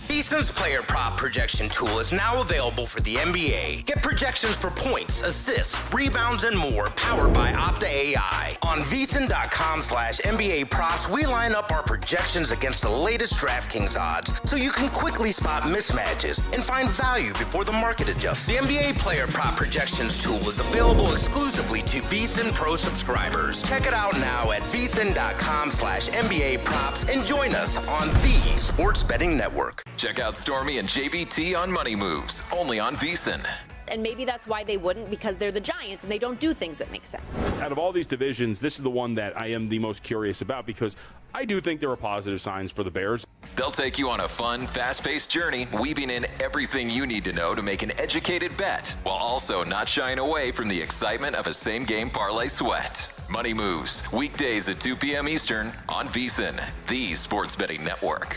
VSiN's player prop projection tool is now available for the NBA. Get projections for points, assists, rebounds, and more powered by Opta AI. On VSiN.com/NBA props, we line up our projections against the latest DraftKings odds so you can quickly spot mismatches and find value before the market adjusts. The NBA player prop projections tool is available exclusively to VSiN Pro subscribers. Check it out now at VSiN.com/NBA props and join us on the Sports Betting Network. Check out Stormy and JVT on Money Moves, only on VSiN. And maybe that's why they wouldn't, because they're the Giants and they don't do things that make sense. Out of all these divisions, this is the one that I am the most curious about because I do think there are positive signs for the Bears. They'll take you on a fun, fast-paced journey, weaving in everything you need to know to make an educated bet, while also not shying away from the excitement of a same-game parlay sweat. Money Moves, weekdays at 2 p.m. Eastern on VSiN, the Sports Betting Network.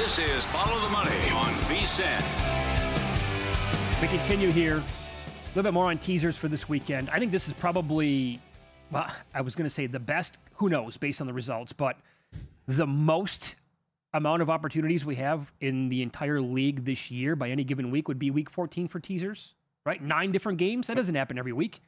This is Follow the Money on VSiN. We continue here. A little bit more on teasers for this weekend. I think this is probably, well, I was going to say the best, who knows, based on the results, but the most amount of opportunities we have in the entire league this year by any given week would be week 14 for teasers, right? 9 different games. That doesn't happen every week.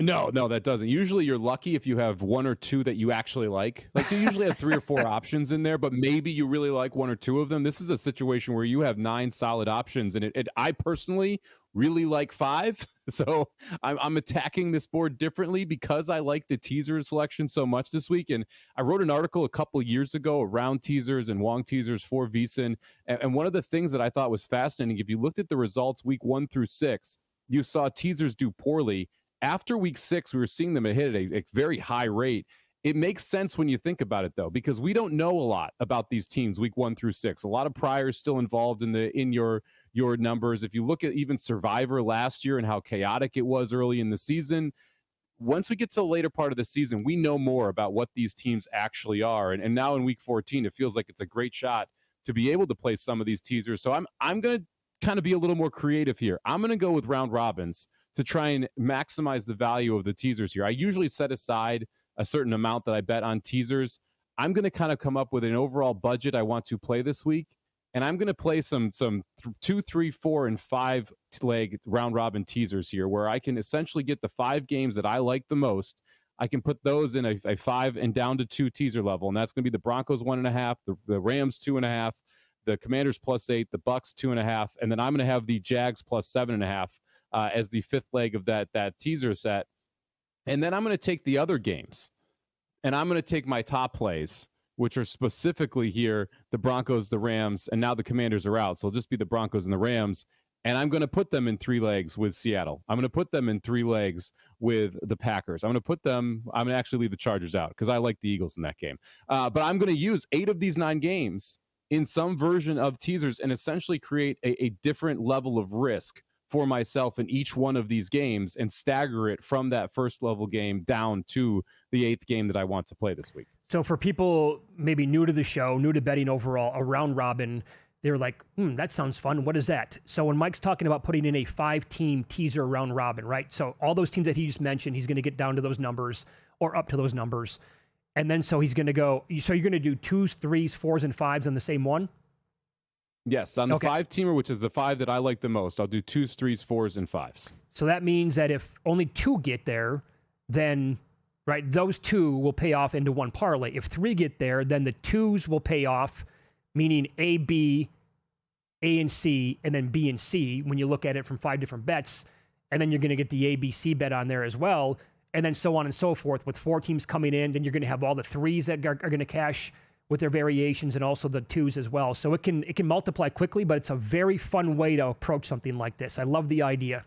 No, that doesn't. Usually you're lucky if you have 1 or 2 that you actually like. Like you usually have 3 or 4 options in there, but maybe you really like 1 or 2 of them. This is a situation where you have 9 solid options, and I personally really like 5. So I'm attacking this board differently because I like the teaser selection so much this week. And I wrote an article a couple years ago around teasers and Wong teasers for VSiN. And one of the things that I thought was fascinating, if you looked at the results week 1 through 6, you saw teasers do poorly. After week 6, we were seeing them hit at a very high rate. It makes sense when you think about it, though, because we don't know a lot about these teams week 1 through 6. A lot of priors still involved in your numbers. If you look at even Survivor last year and how chaotic it was early in the season, once we get to the later part of the season, we know more about what these teams actually are. And now in week 14, it feels like it's a great shot to be able to play some of these teasers. So I'm going to kind of be a little more creative here. I'm going to go with round robins to try and maximize the value of the teasers here. I usually set aside a certain amount that I bet on teasers. I'm going to kind of come up with an overall budget I want to play this week, and I'm going to play some 2, 3, 4, and 5 leg round robin teasers here, where I can essentially get the 5 games that I like the most. I can put those in a 5 and down to 2 teaser level, and that's going to be the Broncos 1.5, the Rams 2.5, the Commanders +8, the Bucks 2.5, and then I'm going to have the Jags +7.5 as the 5th leg of that teaser set. And then I'm going to take the other games, and I'm going to take my top plays, which are specifically here, the Broncos, the Rams, and now the Commanders are out. So it'll just be the Broncos and the Rams. And I'm going to put them in 3 legs with Seattle. I'm going to put them in 3 legs with the Packers. I'm going to actually leave the Chargers out because I like the Eagles in that game. But I'm going to use 8 of these 9 games in some version of teasers and essentially create a different level of risk for myself in each one of these games and stagger it from that first level game down to the 8th game that I want to play this week. So for people maybe new to the show, new to betting overall, a round robin, they're like, that sounds fun. What is that? So when Mike's talking about putting in a 5-team teaser round robin, right? So all those teams that he just mentioned, he's going to get down to those numbers or up to those numbers. And then so he's going to go, so you're going to do 2s, 3s, 4s, and 5s on the same one? Yes, on the 5-teamer, which is the 5 that I like the most, I'll do 2s, 3s, 4s, and 5s. So that means that if only 2 get there, then, right, those 2 will pay off into one parlay. If 3 get there, then the 2s will pay off, meaning A, B, A and C, and then B and C when you look at it from 5 different bets. And then you're going to get the A, B, C bet on there as well. And then so on and so forth. With 4 teams coming in, then you're going to have all the 3s that are going to cash with their variations and also the 2s as well. So it can multiply quickly, but it's a very fun way to approach something like this. I love the idea.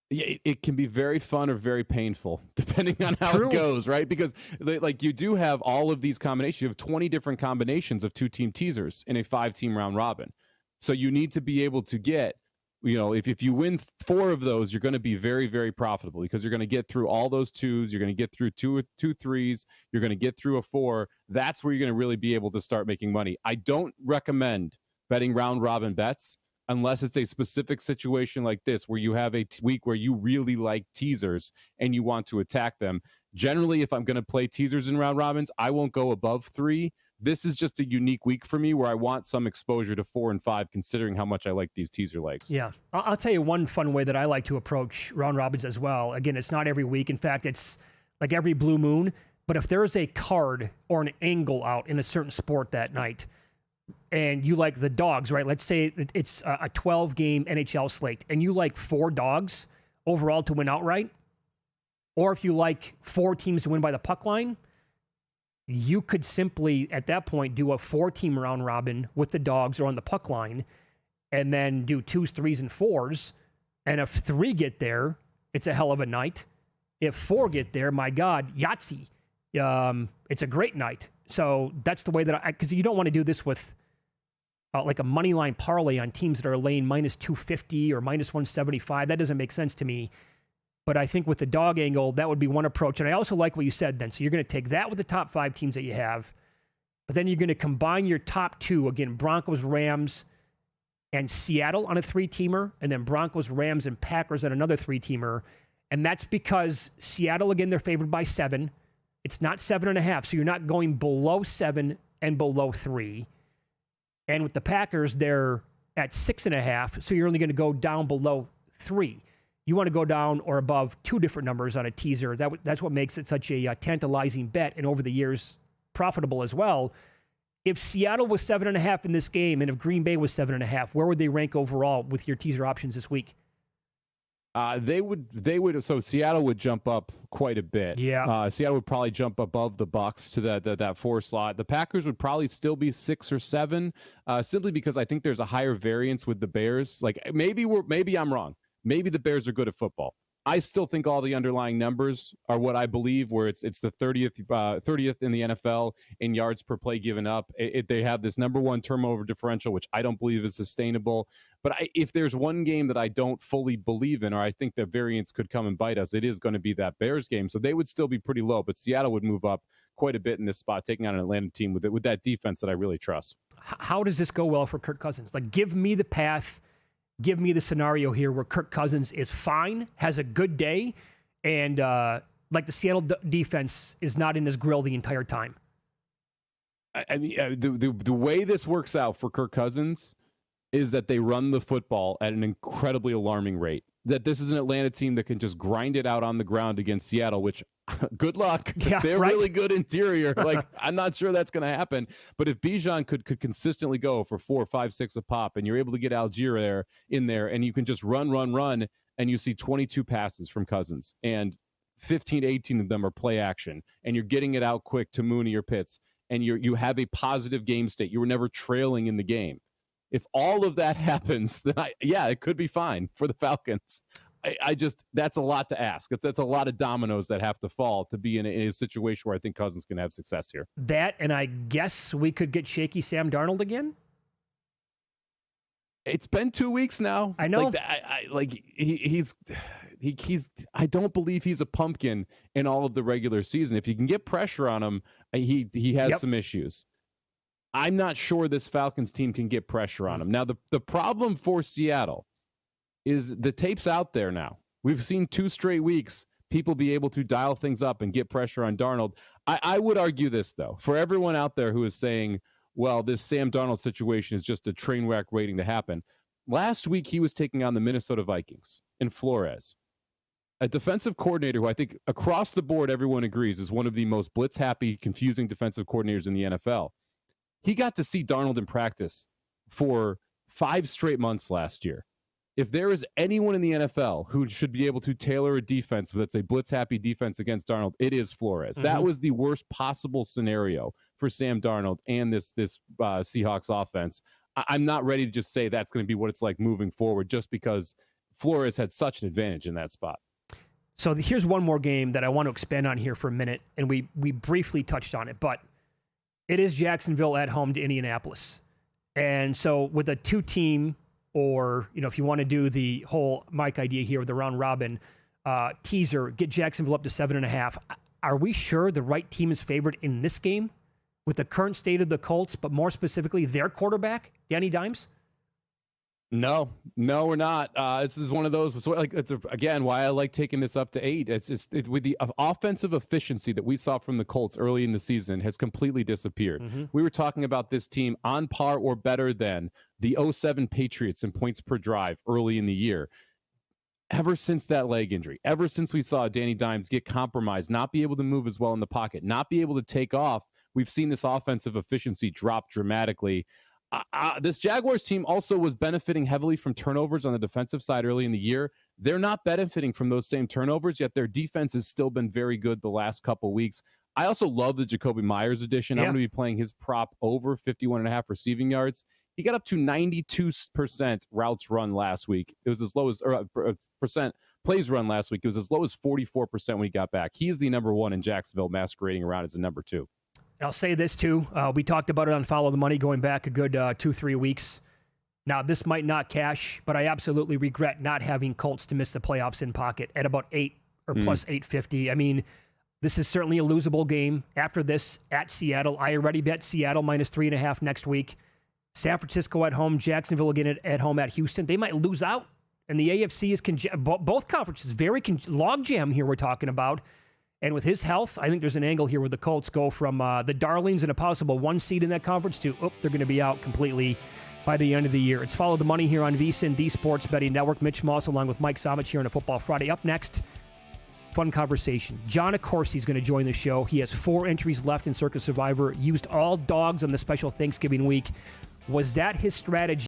Yeah, it can be very fun or very painful, depending on how it goes, right? Because like you do have all of these combinations. You have 20 different combinations of 2-team teasers in a 5-team round robin. So you need to be able to get, if you win 4 of those, you're going to be very, very profitable because you're going to get through all those 2s. You're going to get through two 3s. You're going to get through a 4. That's where you're going to really be able to start making money. I don't recommend betting round robin bets unless it's a specific situation like this where you have a week where you really like teasers and you want to attack them. Generally, if I'm going to play teasers in round robins, I won't go above 3. This is just a unique week for me where I want some exposure to 4 and 5, considering how much I like these teaser legs. Yeah. I'll tell you one fun way that I like to approach round robins as well. Again, it's not every week. In fact, it's like every blue moon. But if there's a card or an angle out in a certain sport that night, and you like the dogs, right? Let's say it's a 12-game NHL slate, and you like 4 dogs overall to win outright, or if you like 4 teams to win by the puck line, you could simply, at that point, do a 4-team round robin with the dogs or on the puck line, and then do 2s, 3s, and 4s. And if 3 get there, it's a hell of a night. If 4 get there, my God, Yahtzee. It's a great night. So that's the way that because you don't want to do this with like a money line parlay on teams that are laying -250 or -175. That doesn't make sense to me. But I think with the dog angle, that would be one approach. And I also like what you said then. So you're going to take that with the top 5 teams that you have. But then you're going to combine your top two, again, Broncos, Rams, and Seattle on a 3-teamer, and then Broncos, Rams, and Packers on another 3-teamer. And that's because Seattle, again, they're favored by 7. It's not 7.5, so you're not going below 7 and below 3. And with the Packers, they're at 6.5, so you're only going to go down below 3. You want to go down or above 2 different numbers on a teaser. That's what makes it such a tantalizing bet, and over the years, profitable as well. If Seattle was 7.5 in this game, and if Green Bay was 7.5, where would they rank overall with your teaser options this week? They would. So Seattle would jump up quite a bit. Yeah. Seattle would probably jump above the Bucs to that 4 slot. The Packers would probably still be 6 or 7, simply because I think there's a higher variance with the Bears. Like maybe I'm wrong. Maybe the Bears are good at football. I still think all the underlying numbers are what I believe, where it's the 30th in the NFL in yards per play given up. They have this number 1 turnover differential, which I don't believe is sustainable. But if there's one game that I don't fully believe in, or I think the variance could come and bite us, it is going to be that Bears game. So they would still be pretty low, but Seattle would move up quite a bit in this spot, taking on an Atlanta team with that defense that I really trust. How does this go well for Kirk Cousins? Like, give me the path. Give me the scenario here where Kirk Cousins is fine, has a good day, and like the Seattle defense is not in his grill the entire time. I mean, the way this works out for Kirk Cousins is that they run the football at an incredibly alarming rate. That this is an Atlanta team that can just grind it out on the ground against Seattle, which good luck. Yeah, they're right? really good interior. Like, I'm not sure that's going to happen. But if Bijan could consistently go for 4, 5, 6 a pop, and you're able to get Algier in there, and you can just run, and you see 22 passes from Cousins, and 15, 18 of them are play action, and you're getting it out quick to Mooney or Pitts, and you have a positive game state. You were never trailing in the game. If all of that happens, then it could be fine for the Falcons. That's a lot to ask. That's a lot of dominoes that have to fall to be in a situation where I think Cousins can have success here. That, and I guess we could get shaky Sam Darnold again. It's been 2 weeks now. I know. He's I don't believe he's a pumpkin in all of the regular season. If you can get pressure on him, he has some issues. I'm not sure this Falcons team can get pressure on him. Now, the problem for Seattle is the tape's out there now. We've seen 2 straight weeks people be able to dial things up and get pressure on Darnold. I would argue this, though, for everyone out there who is saying, well, this Sam Darnold situation is just a train wreck waiting to happen. Last week, he was taking on the Minnesota Vikings in Flores, a defensive coordinator who I think across the board everyone agrees is one of the most blitz-happy, confusing defensive coordinators in the NFL. He got to see Darnold in practice for 5 straight months last year. If there is anyone in the NFL who should be able to tailor a defense that's a blitz-happy defense against Darnold, it is Flores. Mm-hmm. That was the worst possible scenario for Sam Darnold and this Seahawks offense. I'm not ready to just say that's going to be what it's like moving forward, just because Flores had such an advantage in that spot. So here's one more game that I want to expand on here for a minute, and we briefly touched on it, but it is Jacksonville at home to Indianapolis. And so with a 2-team, or, if you want to do the whole Mike idea here with the round robin teaser, get Jacksonville up to 7.5. Are we sure the right team is favored in this game with the current state of the Colts, but more specifically their quarterback, Danny Dimes? No, we're not. This is one of those. So again, why I like taking this up to 8. It's with the offensive efficiency that we saw from the Colts early in the season has completely disappeared. Mm-hmm. We were talking about this team on par or better than the 2007 Patriots in points per drive early in the year. Ever since that leg injury, ever since we saw Danny Dimes get compromised, not be able to move as well in the pocket, not be able to take off, we've seen this offensive efficiency drop dramatically. This Jaguars team also was benefiting heavily from turnovers on the defensive side early in the year. They're not benefiting from those same turnovers, yet their defense has still been very good the last couple weeks. I also love the Jacoby Myers addition. Yeah. I'm going to be playing his prop over 51.5 receiving yards. He got up to 92% routes run last week. It was as low as percent plays run last week. It was as low as 44% when he got back. He is the number 1 in Jacksonville, masquerading around as a number 2. I'll say this, too. We talked about it on Follow the Money going back a good 2-3 weeks. Now, this might not cash, but I absolutely regret not having Colts to miss the playoffs in pocket at about 8 or plus 850. I mean, This is certainly a losable game. After this, at Seattle, I already bet Seattle minus 3.5 next week. San Francisco at home, Jacksonville again at home at Houston. They might lose out. And the AFC is both conferences, very logjam here we're talking about. And with his health, I think there's an angle here where the Colts go from the darlings and a possible 1 seed in that conference to, they're going to be out completely by the end of the year. It's Follow the Money here on VSiN, the Sports Betting Network. Mitch Moss along with Mike Somich here on a Football Friday. Up next, fun conversation. John Accorsi is going to join the show. He has 4 entries left in Circa Survivor. Used all dogs on the special Thanksgiving week. Was that his strategy?